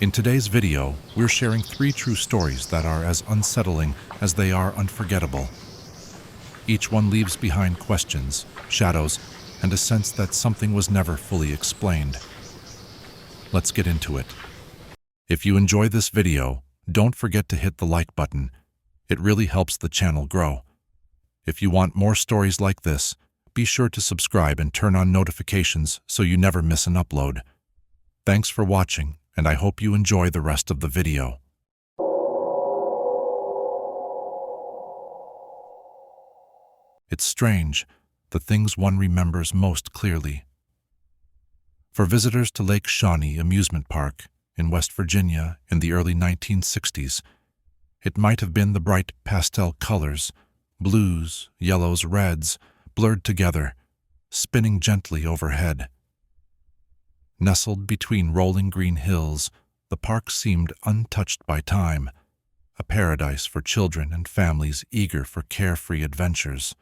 In today's video, we're sharing 3 true stories that are as unsettling as they are unforgettable. Each one leaves behind questions, shadows, and a sense that something was never fully explained. Let's get into it. If you enjoy this video, don't forget to hit the like button. It really helps the channel grow. If you want more stories like this, be sure to subscribe and turn on notifications so you never miss an upload. Thanks for watching, and I hope you enjoy the rest of the video. It's strange, the things one remembers most clearly. For visitors to Lake Shawnee Amusement Park in West Virginia in the early 1960s, it might have been the bright pastel colors, blues, yellows, reds, blurred together, spinning gently overhead. Nestled between rolling green hills, the park seemed untouched by time, a paradise for children and families eager for carefree adventures.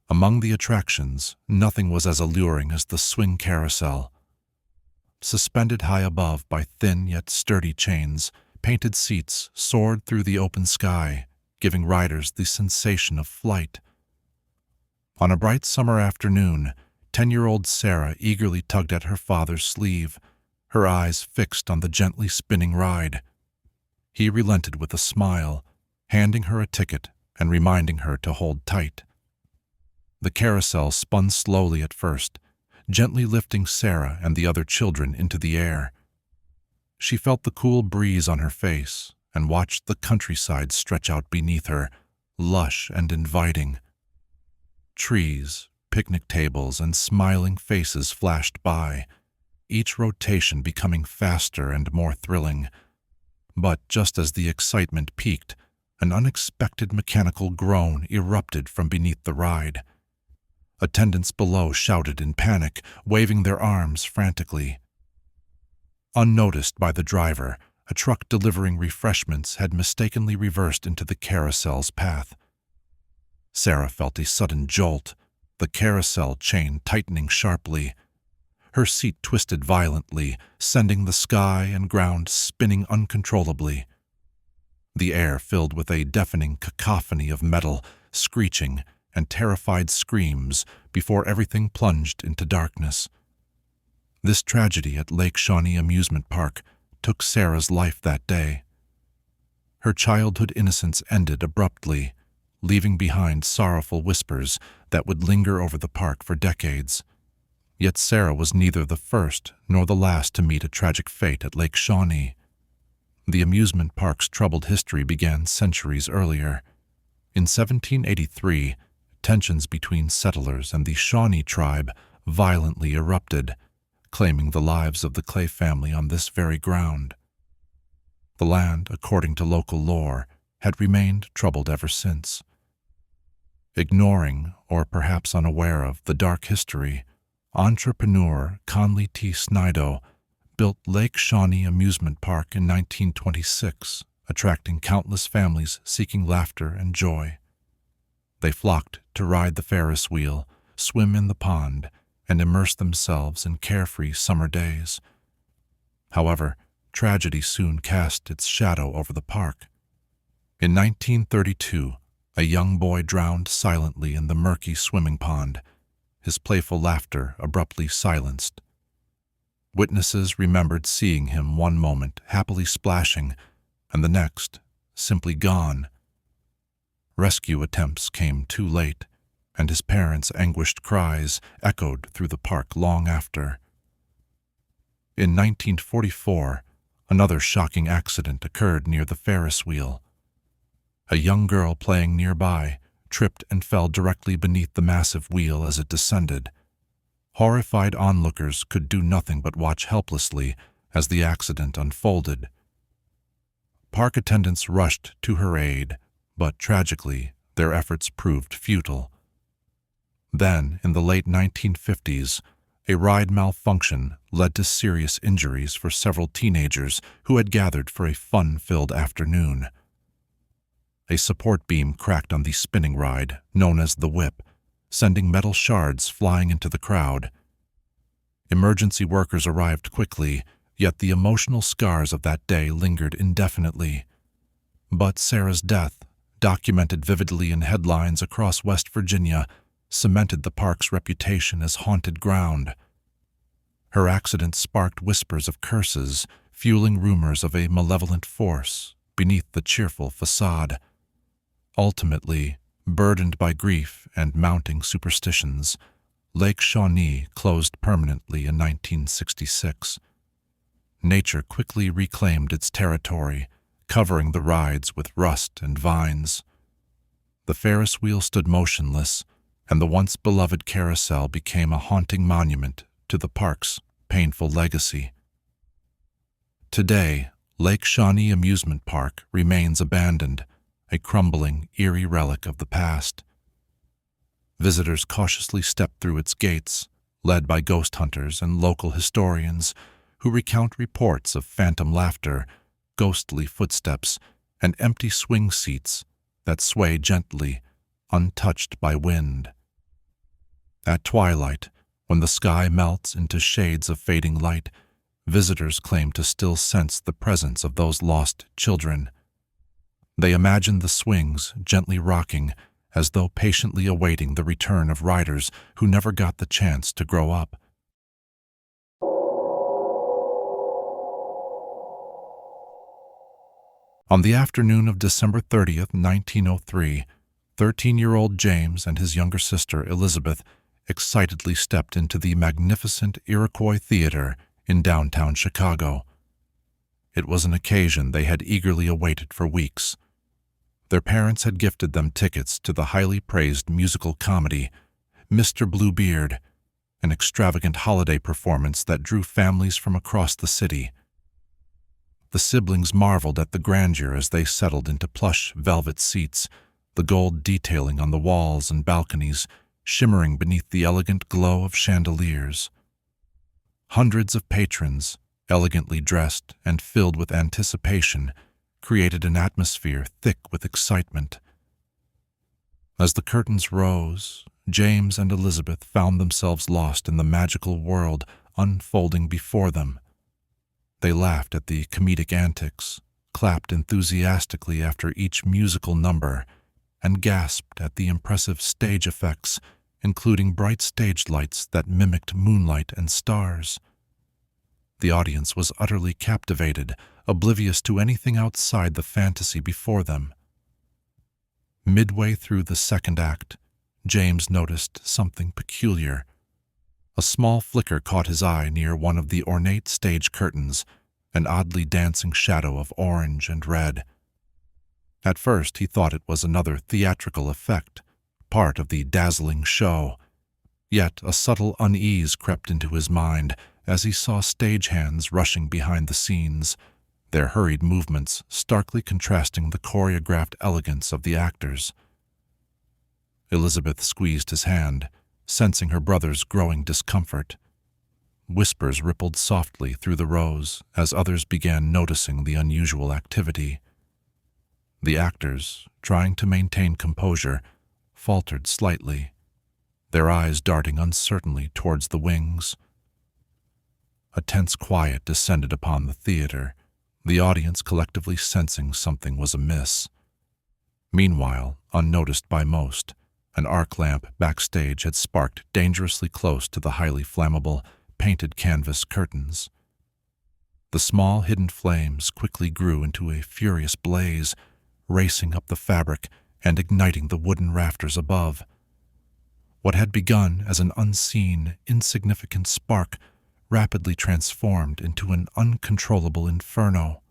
Among the attractions, nothing was as alluring as the swing carousel. Suspended high above by thin yet sturdy chains, painted seats soared through the open sky, giving riders the sensation of flight. On a bright summer afternoon, 10-year-old Sarah eagerly tugged at her father's sleeve, her eyes fixed on the gently spinning ride. He relented with a smile, handing her a ticket and reminding her to hold tight. The carousel spun slowly at first, gently lifting Sarah and the other children into the air. She felt the cool breeze on her face and watched the countryside stretch out beneath her, lush and inviting. Trees, picnic tables, and smiling faces flashed by, each rotation becoming faster and more thrilling. But just as the excitement peaked, an unexpected mechanical groan erupted from beneath the ride. Attendants below shouted in panic, waving their arms frantically. Unnoticed by the driver, a truck delivering refreshments had mistakenly reversed into the carousel's path. Sarah felt a sudden jolt, the carousel chain tightening sharply. Her seat twisted violently, sending the sky and ground spinning uncontrollably. The air filled with a deafening cacophony of metal, screeching, and terrified screams before everything plunged into darkness. This tragedy at Lake Shawnee Amusement Park took Sarah's life that day. Her childhood innocence ended abruptly, leaving behind sorrowful whispers that would linger over the park for decades. Yet Sarah was neither the first nor the last to meet a tragic fate at Lake Shawnee. The amusement park's troubled history began centuries earlier. In 1783, tensions between settlers and the Shawnee tribe violently erupted, claiming the lives of the Clay family on this very ground. The land, according to local lore, had remained troubled ever since. Ignoring, or perhaps unaware of, the dark history, entrepreneur Conley T. Snidow built Lake Shawnee Amusement Park in 1926, attracting countless families seeking laughter and joy. They flocked to ride the Ferris wheel, swim in the pond, and immerse themselves in carefree summer days. However, tragedy soon cast its shadow over the park. In 1932, a young boy drowned silently in the murky swimming pond, his playful laughter abruptly silenced. Witnesses remembered seeing him one moment happily splashing, and the next simply gone. Rescue attempts came too late, and his parents' anguished cries echoed through the park long after. In 1944, another shocking accident occurred near the Ferris wheel. A young girl playing nearby tripped and fell directly beneath the massive wheel as it descended. Horrified onlookers could do nothing but watch helplessly as the accident unfolded. Park attendants rushed to her aid, but tragically, their efforts proved futile. Then, in the late 1950s, a ride malfunction led to serious injuries for several teenagers who had gathered for a fun-filled afternoon. A support beam cracked on the spinning ride, known as the whip, sending metal shards flying into the crowd. Emergency workers arrived quickly, yet the emotional scars of that day lingered indefinitely. But Sarah's death, documented vividly in headlines across West Virginia, cemented the park's reputation as haunted ground. Her accident sparked whispers of curses, fueling rumors of a malevolent force beneath the cheerful facade. Ultimately, burdened by grief and mounting superstitions, Lake Shawnee closed permanently in 1966. Nature quickly reclaimed its territory, covering the rides with rust and vines. The Ferris wheel stood motionless, and the once beloved carousel became a haunting monument to the park's painful legacy. Today, Lake Shawnee Amusement Park remains abandoned, a crumbling, eerie relic of the past. Visitors cautiously step through its gates, led by ghost hunters and local historians who recount reports of phantom laughter, ghostly footsteps, and empty swing seats that sway gently, untouched by wind. At twilight, when the sky melts into shades of fading light, visitors claim to still sense the presence of those lost children. They imagine the swings gently rocking, as though patiently awaiting the return of riders who never got the chance to grow up. On the afternoon of December 30th, 1903, 13-year-old James and his younger sister Elizabeth excitedly stepped into the magnificent Iroquois Theater in downtown Chicago. It was an occasion they had eagerly awaited for weeks. Their parents had gifted them tickets to the highly praised musical comedy, Mr. Bluebeard, an extravagant holiday performance that drew families from across the city. The siblings marveled at the grandeur as they settled into plush velvet seats, the gold detailing on the walls and balconies shimmering beneath the elegant glow of chandeliers. Hundreds of patrons, elegantly dressed and filled with anticipation, created an atmosphere thick with excitement. As the curtains rose, James and Elizabeth found themselves lost in the magical world unfolding before them. They laughed at the comedic antics, clapped enthusiastically after each musical number, and gasped at the impressive stage effects, including bright stage lights that mimicked moonlight and stars. The audience was utterly captivated, oblivious to anything outside the fantasy before them. Midway through the second act, James noticed something peculiar. A small flicker caught his eye near one of the ornate stage curtains, an oddly dancing shadow of orange and red. At first he thought it was another theatrical effect, part of the dazzling show. Yet a subtle unease crept into his mind as he saw stagehands rushing behind the scenes, their hurried movements starkly contrasting the choreographed elegance of the actors. Elizabeth squeezed his hand, sensing her brother's growing discomfort. Whispers rippled softly through the rows as others began noticing the unusual activity. The actors, trying to maintain composure, faltered slightly, their eyes darting uncertainly towards the wings. A tense quiet descended upon the theater, the audience collectively sensing something was amiss. Meanwhile, unnoticed by most, an arc lamp backstage had sparked dangerously close to the highly flammable, painted canvas curtains. The small hidden flames quickly grew into a furious blaze, racing up the fabric and igniting the wooden rafters above. What had begun as an unseen, insignificant spark rapidly transformed into an uncontrollable inferno.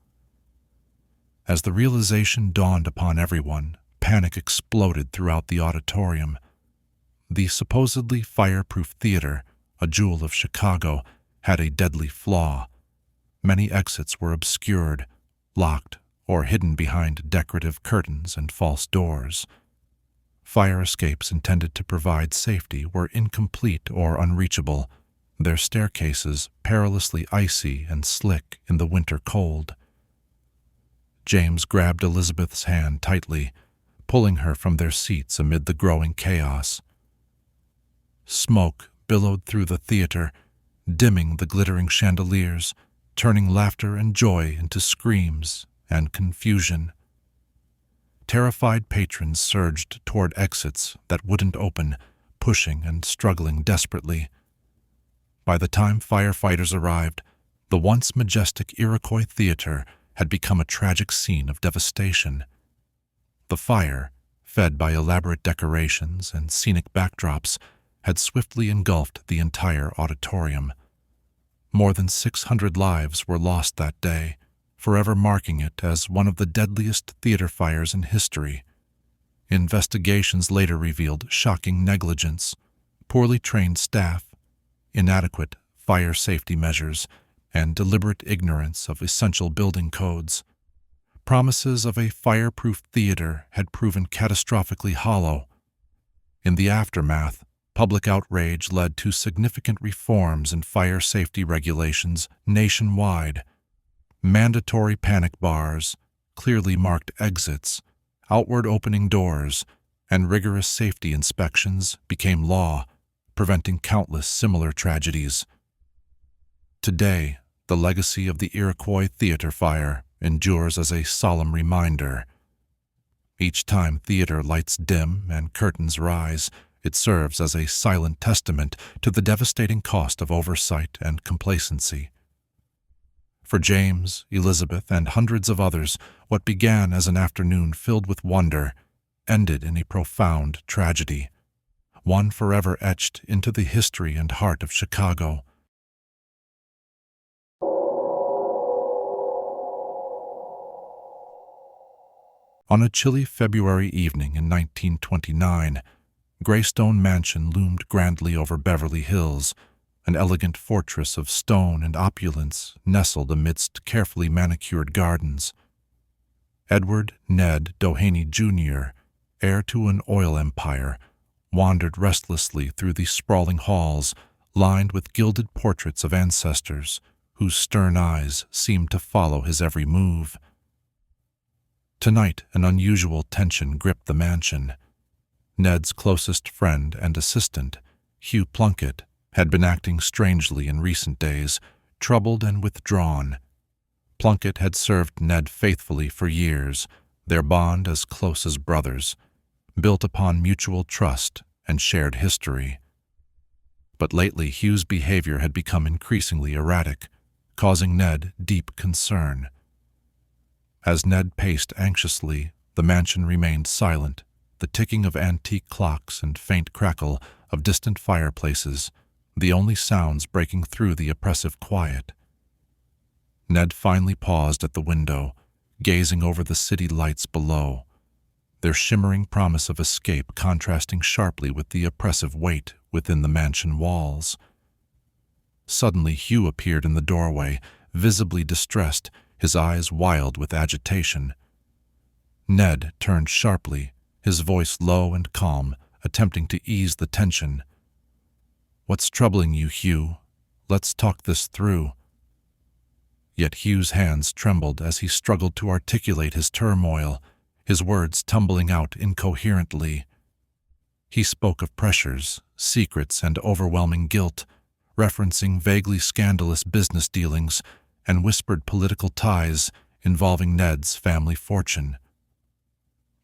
As the realization dawned upon everyone, panic exploded throughout the auditorium. The supposedly fireproof theater, a jewel of Chicago, had a deadly flaw. Many exits were obscured, locked, or hidden behind decorative curtains and false doors. Fire escapes intended to provide safety were incomplete or unreachable, their staircases perilously icy and slick in the winter cold. James grabbed Elizabeth's hand tightly, pulling her from their seats amid the growing chaos. Smoke billowed through the theater, dimming the glittering chandeliers, turning laughter and joy into screams and confusion. Terrified patrons surged toward exits that wouldn't open, pushing and struggling desperately. By the time firefighters arrived, the once majestic Iroquois theater had become a tragic scene of devastation. The fire, fed by elaborate decorations and scenic backdrops, had swiftly engulfed the entire auditorium. More than 600 lives were lost that day, forever marking it as one of the deadliest theater fires in history. Investigations later revealed shocking negligence, poorly trained staff, inadequate fire safety measures, and deliberate ignorance of essential building codes. Promises of a fireproof theater had proven catastrophically hollow. In the aftermath, public outrage led to significant reforms in fire safety regulations nationwide. Mandatory panic bars, clearly marked exits, outward opening doors, and rigorous safety inspections became law, preventing countless similar tragedies. Today, the legacy of the Iroquois theater fire endures as a solemn reminder. Each time theater lights dim and curtains rise, it serves as a silent testament to the devastating cost of oversight and complacency. For James, Elizabeth, and hundreds of others, what began as an afternoon filled with wonder ended in a profound tragedy, one forever etched into the history and heart of Chicago. On a chilly February evening in 1929, Greystone Mansion loomed grandly over Beverly Hills, an elegant fortress of stone and opulence nestled amidst carefully manicured gardens. Edward Ned Doheny Jr., heir to an oil empire, wandered restlessly through the sprawling halls lined with gilded portraits of ancestors whose stern eyes seemed to follow his every move. Tonight, an unusual tension gripped the mansion. Ned's closest friend and assistant, Hugh Plunkett, had been acting strangely in recent days, troubled and withdrawn. Plunkett had served Ned faithfully for years, their bond as close as brothers, built upon mutual trust and shared history. But lately Hugh's behavior had become increasingly erratic, causing Ned deep concern. As Ned paced anxiously, the mansion remained silent, the ticking of antique clocks and faint crackle of distant fireplaces, the only sounds breaking through the oppressive quiet. Ned finally paused at the window, gazing over the city lights below, their shimmering promise of escape contrasting sharply with the oppressive weight within the mansion walls. Suddenly Hugh appeared in the doorway, visibly distressed, his eyes wild with agitation. Ned turned sharply, his voice low and calm, attempting to ease the tension. "What's troubling you, Hugh? Let's talk this through." Yet Hugh's hands trembled as he struggled to articulate his turmoil, his words tumbling out incoherently. He spoke of pressures, secrets, and overwhelming guilt, referencing vaguely scandalous business dealings and whispered political ties involving Ned's family fortune.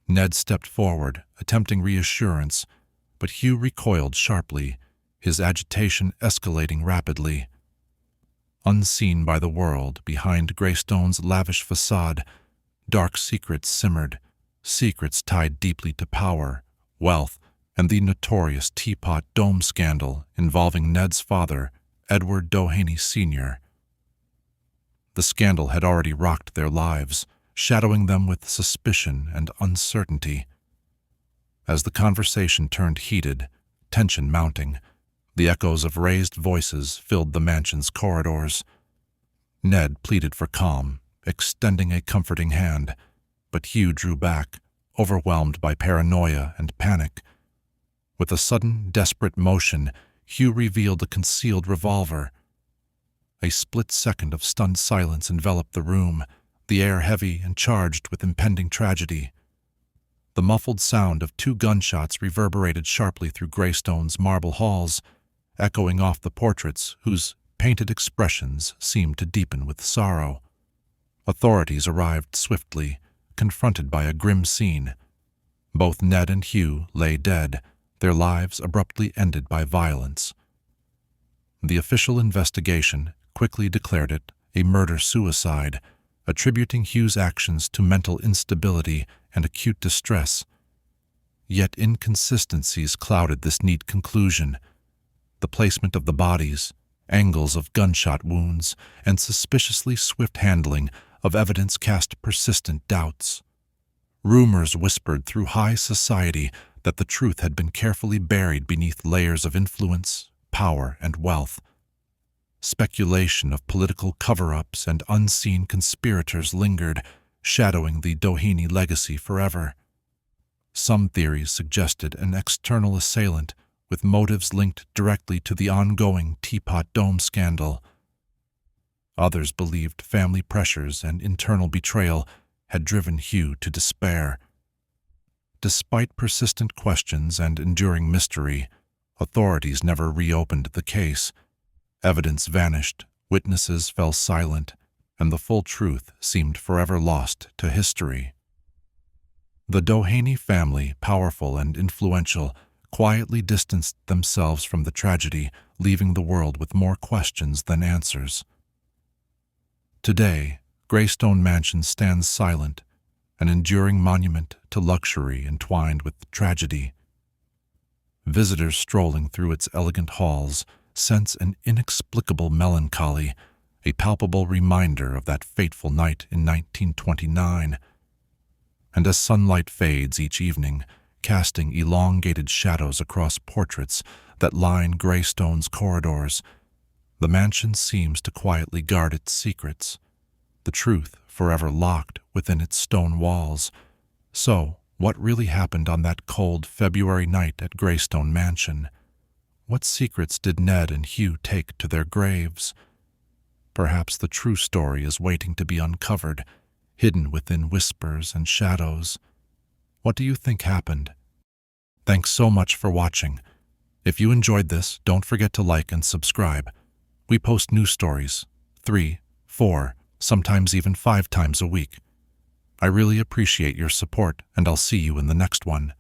Ned stepped forward, attempting reassurance, but Hugh recoiled sharply, his agitation escalating rapidly. Unseen by the world, behind Greystone's lavish facade, dark secrets simmered, secrets tied deeply to power, wealth, and the notorious Teapot Dome scandal involving Ned's father, Edward Doheny Sr. The scandal had already rocked their lives, shadowing them with suspicion and uncertainty. As the conversation turned heated, tension mounting, the echoes of raised voices filled the mansion's corridors. Ned pleaded for calm, extending a comforting hand, but Hugh drew back, overwhelmed by paranoia and panic. With a sudden, desperate motion, Hugh revealed a concealed revolver. A split second of stunned silence enveloped the room, the air heavy and charged with impending tragedy. The muffled sound of 2 gunshots reverberated sharply through Greystone's marble halls, echoing off the portraits whose painted expressions seemed to deepen with sorrow. Authorities arrived swiftly, confronted by a grim scene. Both Ned and Hugh lay dead, their lives abruptly ended by violence. The official investigation quickly declared it a murder-suicide, attributing Hugh's actions to mental instability and acute distress. Yet inconsistencies clouded this neat conclusion. The placement of the bodies, angles of gunshot wounds, and suspiciously swift handling of evidence cast persistent doubts. Rumors whispered through high society that the truth had been carefully buried beneath layers of influence, power, and wealth. Speculation of political cover-ups and unseen conspirators lingered, shadowing the Doheny legacy forever. Some theories suggested an external assailant, with motives linked directly to the ongoing Teapot Dome scandal. Others believed family pressures and internal betrayal had driven Hugh to despair. Despite persistent questions and enduring mystery, authorities never reopened the case. Evidence vanished, witnesses fell silent, and the full truth seemed forever lost to history. The Doheny family, powerful and influential, quietly distanced themselves from the tragedy, leaving the world with more questions than answers. Today, Greystone Mansion stands silent, an enduring monument to luxury entwined with tragedy. Visitors strolling through its elegant halls sense an inexplicable melancholy, a palpable reminder of that fateful night in 1929. And as sunlight fades each evening, casting elongated shadows across portraits that line Greystone's corridors, the mansion seems to quietly guard its secrets, the truth forever locked within its stone walls. So, what really happened on that cold February night at Greystone Mansion? What secrets did Ned and Hugh take to their graves? Perhaps the true story is waiting to be uncovered, hidden within whispers and shadows. What do you think happened? Thanks so much for watching. If you enjoyed this, don't forget to like and subscribe. We post new stories 3, 4, sometimes even 5 times a week. I really appreciate your support, and I'll see you in the next one.